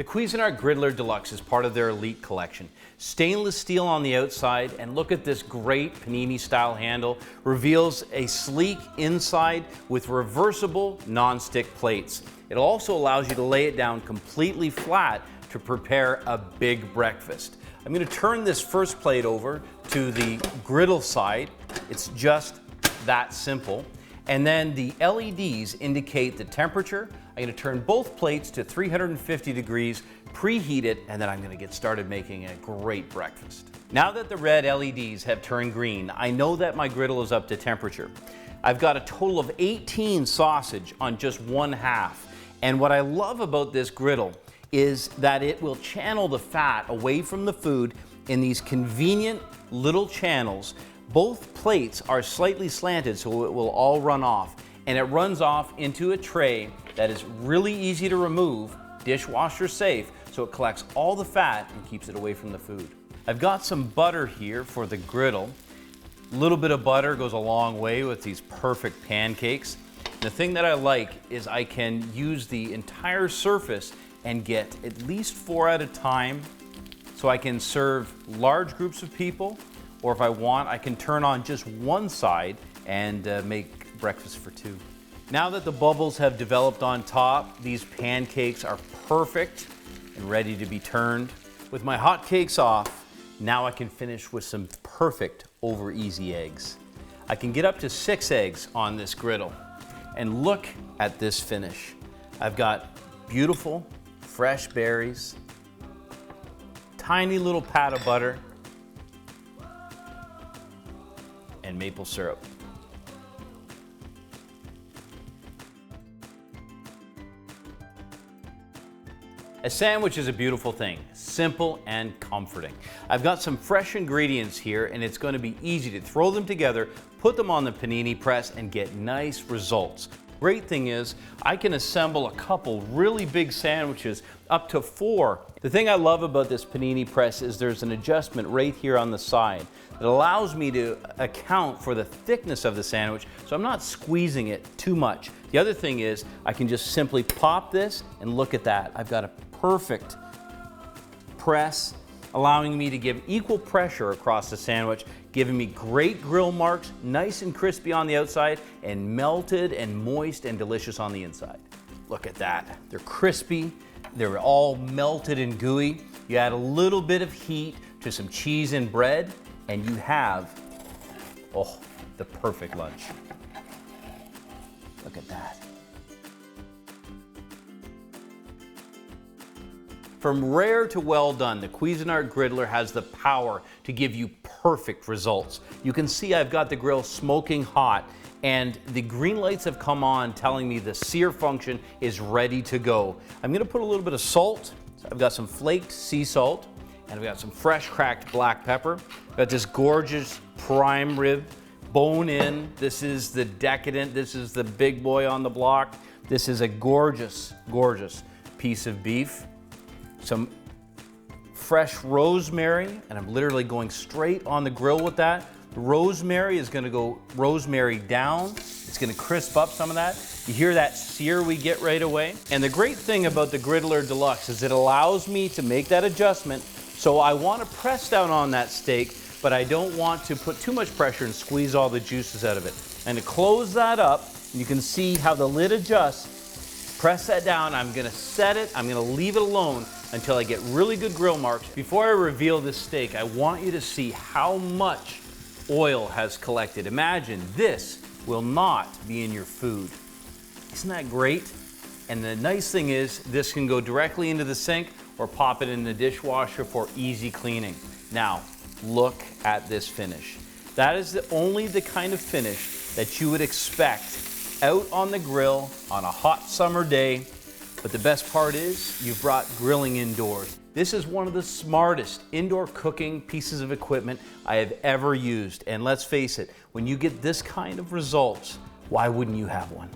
The Cuisinart Griddler Deluxe is part of their elite collection. Stainless steel on the outside, and look at this great panini style handle. Reveals a sleek inside with reversible non-stick plates. It also allows you to lay it down completely flat to prepare a big breakfast. I'm going to turn this first plate over to the griddle side. It's just that simple. And then the LEDs indicate the temperature. I'm going to turn both plates to 350 degrees, preheat it, and then I'm going to get started making a great breakfast. Now that the red LEDs have turned green, I know that my griddle is up to temperature. I've got a total of 18 sausage on just one half. And what I love about this griddle is that it will channel the fat away from the food in these convenient little channels. Both plates are slightly slanted so it will all run off, and it runs off into a tray that is really easy to remove, dishwasher safe, so it collects all the fat and keeps it away from the food. I've got some butter here for the griddle. A little bit of butter goes a long way with these perfect pancakes. The thing that I like is I can use the entire surface and get at least 4 at a time, so I can serve large groups of people, or if I want, I can turn on just one side and make breakfast for 2. Now that the bubbles have developed on top, these pancakes are perfect and ready to be turned. With my hot cakes off, now I can finish with some perfect over easy eggs. I can get up to 6 eggs on this griddle. And look at this finish. I've got beautiful, fresh berries, tiny little pat of butter, and maple syrup. A sandwich is a beautiful thing, simple and comforting. I've got some fresh ingredients here, and it's going to be easy to throw them together, put them on the panini press, and get nice results. Great thing is, I can assemble a couple really big sandwiches, up to 4. The thing I love about this panini press is there's an adjustment right here on the side that allows me to account for the thickness of the sandwich, so I'm not squeezing it too much. The other thing is, I can just simply pop this, and look at that. I've got a perfect press, allowing me to give equal pressure across the sandwich, giving me great grill marks, nice and crispy on the outside, and melted and moist and delicious on the inside. Look at that. They're crispy, they're all melted and gooey. You add a little bit of heat to some cheese and bread, and you have, oh, the perfect lunch. Look at that. From rare to well done, the Cuisinart Griddler has the power to give you perfect results. You can see I've got the grill smoking hot, and the green lights have come on telling me the sear function is ready to go. I'm gonna put a little bit of salt. So I've got some flaked sea salt, and I've got some fresh cracked black pepper. I've got this gorgeous prime rib, bone in. This is the decadent, this is the big boy on the block. This is a gorgeous, gorgeous piece of beef. Some fresh rosemary, and I'm literally going straight on the grill with that. The rosemary is gonna go rosemary down. It's gonna crisp up some of that. You hear that sear we get right away. And the great thing about the Griddler Deluxe is it allows me to make that adjustment. So I wanna press down on that steak, but I don't want to put too much pressure and squeeze all the juices out of it. And to close that up, you can see how the lid adjusts. Press that down, I'm gonna set it, I'm gonna leave it alone until I get really good grill marks. Before I reveal this steak, I want you to see how much oil has collected. Imagine this will not be in your food. Isn't that great? And the nice thing is, this can go directly into the sink or pop it in the dishwasher for easy cleaning. Now, look at this finish. That is only the kind of finish that you would expect out on the grill on a hot summer day. But the best part is, you've brought grilling indoors. This is one of the smartest indoor cooking pieces of equipment I have ever used. And let's face it, when you get this kind of results, why wouldn't you have one?